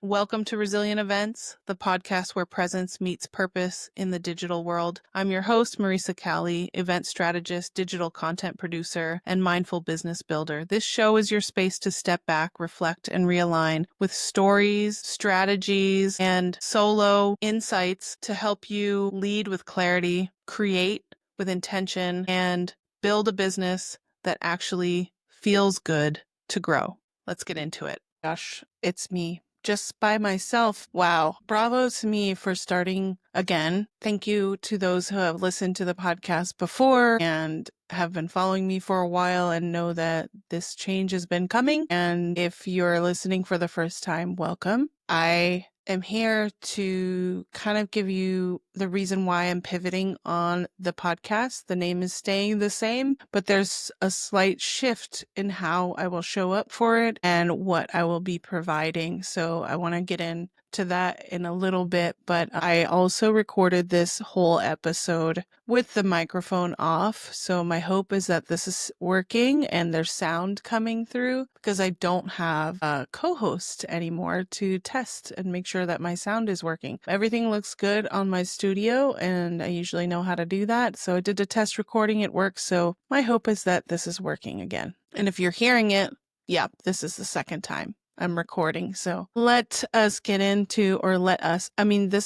Welcome to Resilient Events, the podcast where presence meets purpose in the digital world. I'm your host, Marisa Cali, event strategist, digital content producer, and mindful business builder. This show is your space to step back, reflect, and realign with stories, strategies, and solo insights to help you lead with clarity, create with intention, and build a business that actually feels good to grow. Let's get into it. Gosh, it's me. Just by myself. Wow. Bravo to me for starting again. Thank you to those who have listened to the podcast before and have been following me for a while and know that this change has been coming. And if you're listening for the first time, welcome. I am here to kind of give you the reason why I'm pivoting on the podcast. The name is staying the same, but there's a slight shift in how I will show up for it and what I will be providing. So I want to get into that in a little bit, but I also recorded this whole episode with the microphone off. So my hope is that this is working and there's sound coming through because I don't have a co-host anymore to test and make sure that my sound is working. Everything looks good on my studio and I usually know how to do that. So I did a test recording. It works. So my hope is that this is working again. And if you're hearing it, yeah, this is the second time I'm recording. So let us get into, or let us, I mean, I'm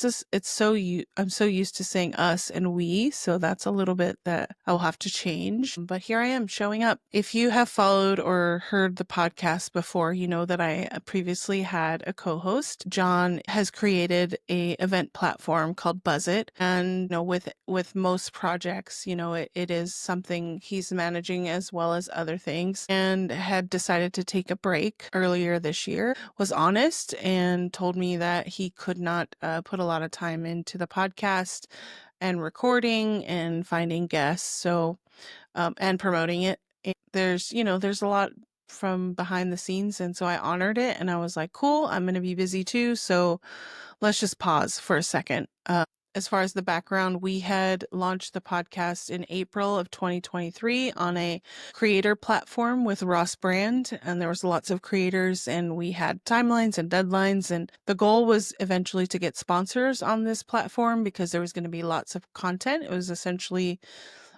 so used to saying us and we, so that's a little bit that I'll have to change, but here I am showing up. If you have followed or heard the podcast before, you know that I previously had a co-host. John has created a event platform called Buzz It. And, you know, with most projects, you know, it is something he's managing as well as other things, and had decided to take a break earlier this year, was honest and told me that he could not put a lot of time into the podcast and recording and finding guests. So, and promoting it. And there's a lot from behind the scenes. And so I honored it and I was like, cool, I'm going to be busy too. So let's just pause for a second. As far as the background, we had launched the podcast in April of 2023 on a creator platform with Ross Brand, and there was lots of creators, and we had timelines and deadlines, and the goal was eventually to get sponsors on this platform because there was going to be lots of content. It was essentially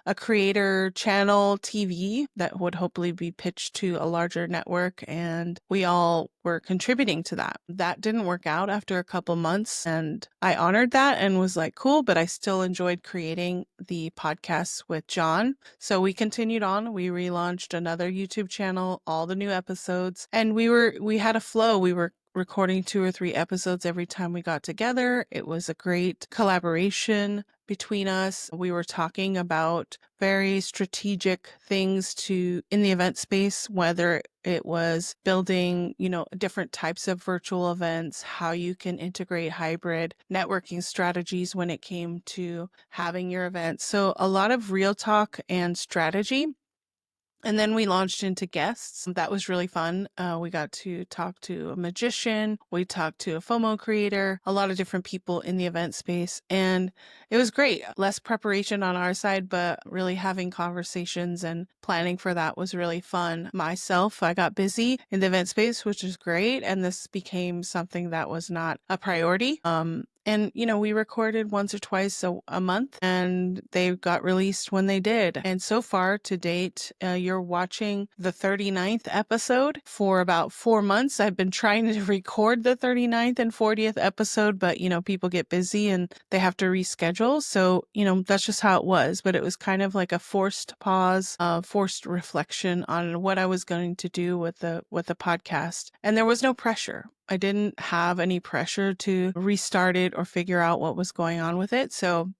a creator channel TV that would hopefully be pitched to a larger network, and we all were contributing to that. That didn't work out after a couple months, and I honored that and was like, cool, but I still enjoyed creating the podcasts with John. So we continued on. We relaunched another YouTube channel, all the new episodes, and we had a flow. We were recording 2 or 3 episodes every time we got together. It was a great collaboration between us. We were talking about very strategic things in the event space, whether it was building, different types of virtual events, how you can integrate hybrid networking strategies when it came to having your events. So a lot of real talk and strategy. And then we launched into guests. That was really fun. We got to talk to a magician. We talked to a FOMO creator, a lot of different people in the event space. And it was great. Less preparation on our side, but really having conversations and planning for that was really fun. Myself, I got busy in the event space, which is great. And this became something that was not a priority. And, we recorded once or twice a month, and they got released when they did. And so far to date, you're watching the 39th episode. For about 4 months, I've been trying to record the 39th and 40th episode, but, people get busy and they have to reschedule. So, that's just how it was. But it was kind of like a forced pause, forced reflection on what I was going to do with the podcast. And there was no pressure. I didn't have any pressure to restart it or figure out what was going on with it. So,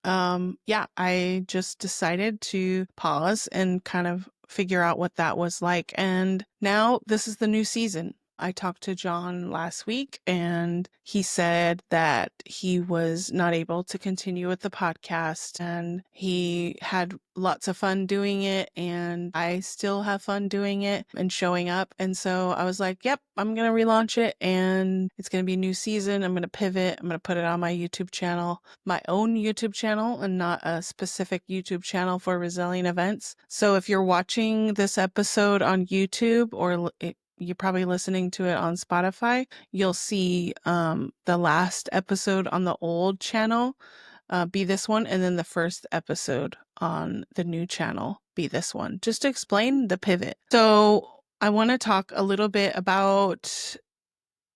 I just decided to pause and kind of figure out what that was like. And now this is the new season. I talked to John last week and he said that he was not able to continue with the podcast and he had lots of fun doing it, and I still have fun doing it and showing up. And so I was like, yep, I'm going to relaunch it and it's going to be a new season. I'm going to pivot. I'm going to put it on my YouTube channel, my own YouTube channel, and not a specific YouTube channel for Resilient Events. So if you're watching this episode on YouTube or you're probably listening to it on Spotify, you'll see the last episode on the old channel be this one, and then the first episode on the new channel be this one, just to explain the pivot. So I want to talk a little bit about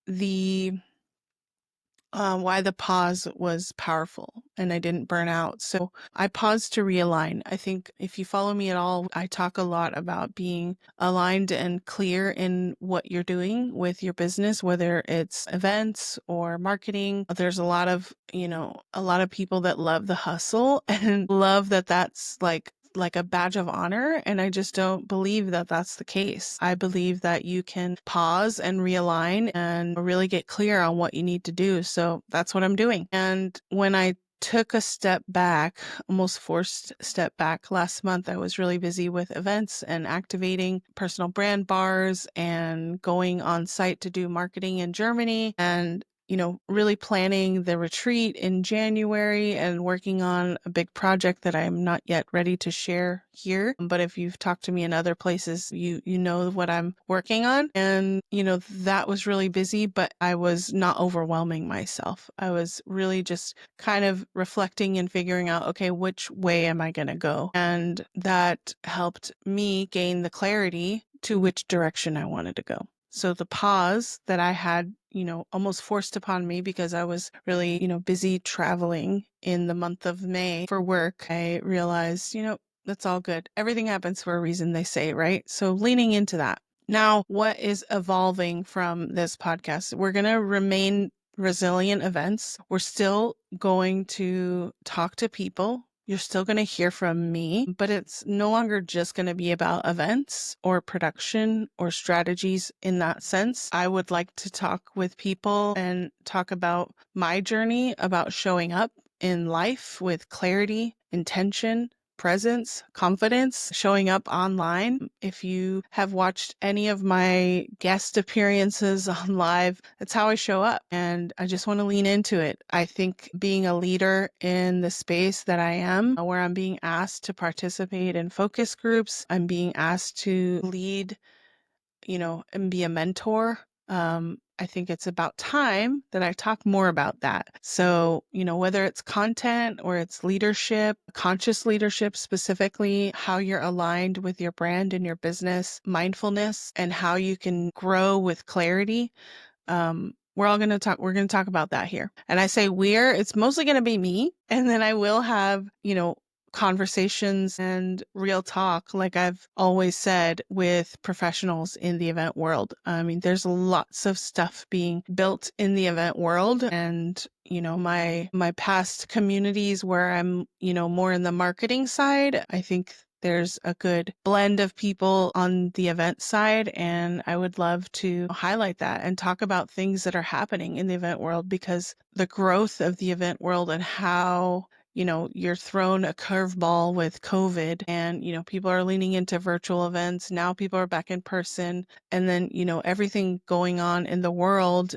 the why the pause was powerful and I didn't burn out. So I paused to realign. I think if you follow me at all, I talk a lot about being aligned and clear in what you're doing with your business, whether it's events or marketing. There's a lot of, a lot of people that love the hustle and love that that's like a badge of honor. And I just don't believe that that's the case. I believe that you can pause and realign and really get clear on what you need to do. So that's what I'm doing. And when I took a step back, almost forced step back last month, I was really busy with events and activating personal brand bars and going on site to do marketing in Germany and really planning the retreat in January and working on a big project that I'm not yet ready to share here. But if you've talked to me in other places, you know what I'm working on. And, that was really busy, but I was not overwhelming myself. I was really just kind of reflecting and figuring out, okay, which way am I going to go? And that helped me gain the clarity to which direction I wanted to go. So the pause that I had, almost forced upon me because I was really, busy traveling in the month of May for work, I realized, that's all good. Everything happens for a reason, they say, right? So leaning into that. Now, what is evolving from this podcast? We're going to remain resilient events. We're still going to talk to people. You're still going to hear from me, but it's no longer just going to be about events or production or strategies in that sense. I would like to talk with people and talk about my journey about showing up in life with clarity, intention, presence, confidence, showing up online. If you have watched any of my guest appearances on live, that's how I show up. And I just want to lean into it. I think being a leader in the space that I am, where I'm being asked to participate in focus groups, I'm being asked to lead, and be a mentor. I think it's about time that I talk more about that. So, whether it's content or it's leadership, conscious leadership specifically, how you're aligned with your brand and your business, mindfulness, and how you can grow with clarity. We're going to talk about that here. And I say it's mostly going to be me. And then I will have, conversations and real talk, like I've always said, with professionals in the event world. I mean, there's lots of stuff being built in the event world, and my past communities where I'm more in the marketing side, I think there's a good blend of people on the event side, and I would love to highlight that and talk about things that are happening in the event world, because the growth of the event world and how you're thrown a curveball with COVID and, people are leaning into virtual events. Now people are back in person. And then, everything going on in the world,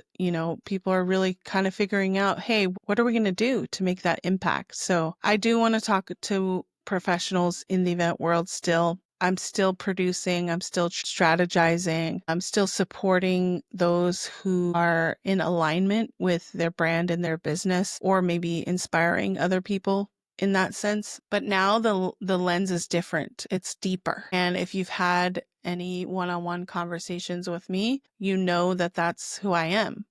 people are really kind of figuring out, hey, what are we going to do to make that impact? So I do want to talk to professionals in the event world still. I'm still producing, I'm still strategizing, I'm still supporting those who are in alignment with their brand and their business, or maybe inspiring other people in that sense. But now the lens is different. It's deeper. And if you've had any one-on-one conversations with me, you know that that's who I am.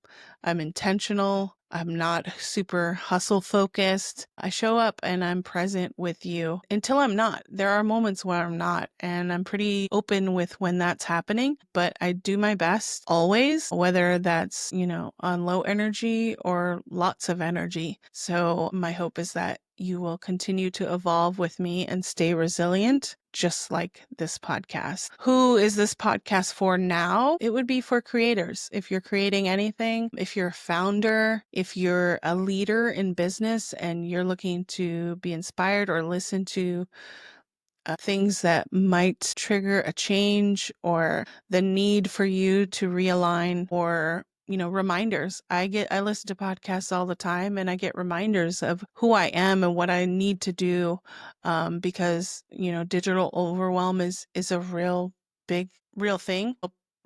I'm intentional. I'm not super hustle focused. I show up and I'm present with you until I'm not. There are moments where I'm not, and I'm pretty open with when that's happening, but I do my best always, whether that's, on low energy or lots of energy. So my hope is that you will continue to evolve with me and stay resilient, just like this podcast. Who is this podcast for now? It would be for creators. If you're creating anything, if you're a founder, if you're a leader in business and you're looking to be inspired or listen to things that might trigger a change or the need for you to realign, or reminders. I listen to podcasts all the time, and I get reminders of who I am and what I need to do, because digital overwhelm is a real big real thing.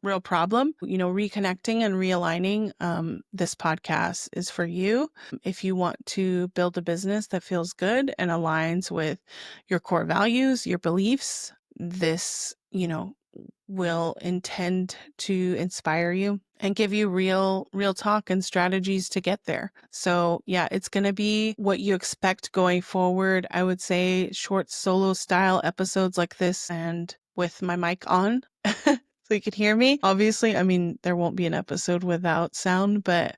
real problem. Reconnecting and realigning, this podcast is for you. If you want to build a business that feels good and aligns with your core values, your beliefs, this, will intend to inspire you and give you real talk and strategies to get there. So yeah, it's going to be what you expect going forward. I would say short solo style episodes like this and with my mic on so you can hear me. Obviously, I mean, there won't be an episode without sound, but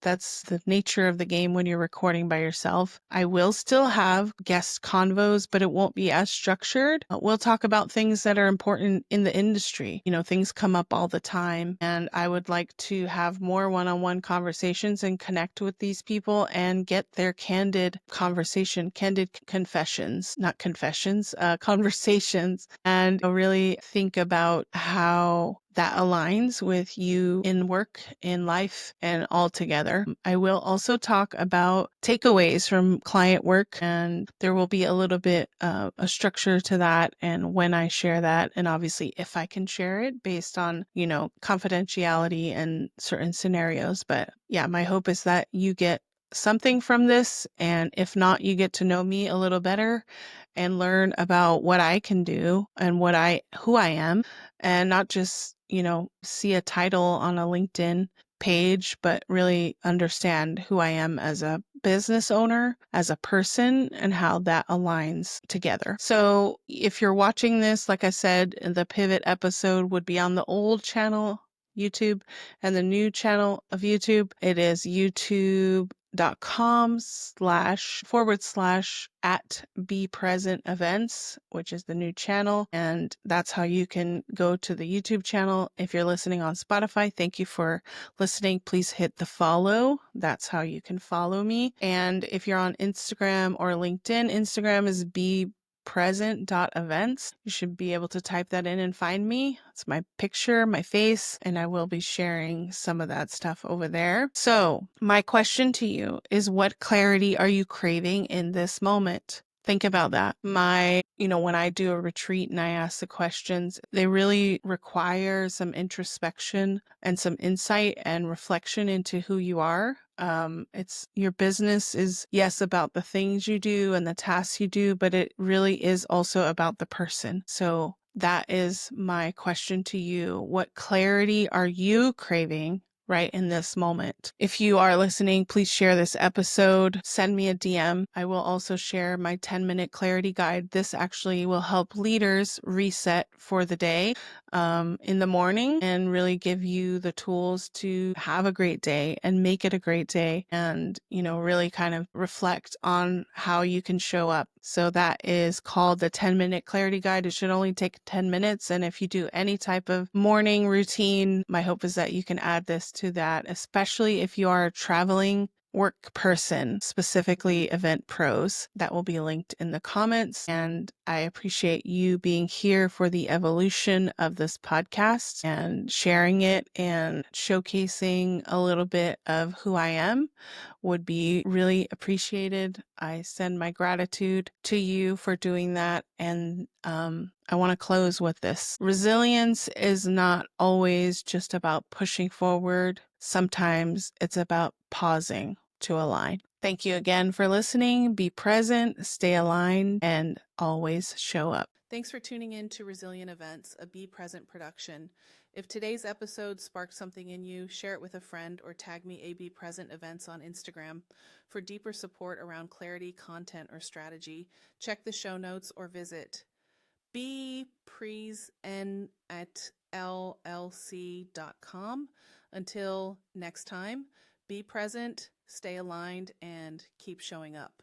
that's the nature of the game when you're recording by yourself. I will still have guest convos, but it won't be as structured. We'll talk about things that are important in the industry. Things come up all the time, and I would like to have more one-on-one conversations and connect with these people and get their candid confessions, not confessions, conversations, and really think about how that aligns with you in work, in life, and all together. I will also talk about takeaways from client work, and there will be a little bit a structure to that and when I share that, and obviously if I can share it based on, confidentiality and certain scenarios. But yeah, my hope is that you get something from this, and if not, you get to know me a little better and learn about what I can do and who I am, and not just, see a title on a LinkedIn page, but really understand who I am as a business owner, as a person, and how that aligns together. So if you're watching this, like I said, the pivot episode would be on the old channel, YouTube, and the new channel of YouTube. It is youtube.com// be present events, which is the new channel. And that's how you can go to the YouTube channel. If you're listening on Spotify, thank you for listening. Please hit the follow. That's how you can follow me. And if you're on Instagram or LinkedIn, Instagram is be present.events. You should be able to type that in and find me. It's my picture, my face, and I will be sharing some of that stuff over there. So my question to you is, what clarity are you craving in this moment? Think about that. When I do a retreat and I ask the questions, they really require some introspection and some insight and reflection into who you are. It's your business is, yes, about the things you do and the tasks you do, but it really is also about the person. So that is my question to you. What clarity are you craving right in this moment? If you are listening, please share this episode, send me a DM. I will also share my 10-minute clarity guide. This actually will help leaders reset for the day in the morning and really give you the tools to have a great day and make it a great day, and really kind of reflect on how you can show up. So that is called the 10-minute clarity guide. It should only take 10 minutes. And if you do any type of morning routine, my hope is that you can add this to that, especially if you are a traveling work person, specifically event pros. That will be linked in the comments. And I appreciate you being here for the evolution of this podcast and sharing it and showcasing a little bit of who I am would be really appreciated. I send my gratitude to you for doing that. And I want to close with this. Resilience is not always just about pushing forward. Sometimes it's about pausing to align. Thank you again for listening. Be present, stay aligned, and always show up. Thanks for tuning in to Resilient Events, a Be Present production. If today's episode sparked something in you, share it with a friend or tag me a Be Present Events on Instagram. For deeper support around clarity, content, or strategy, check the show notes or visit bepresn at llc.com. Until next time, be present, stay aligned, and keep showing up.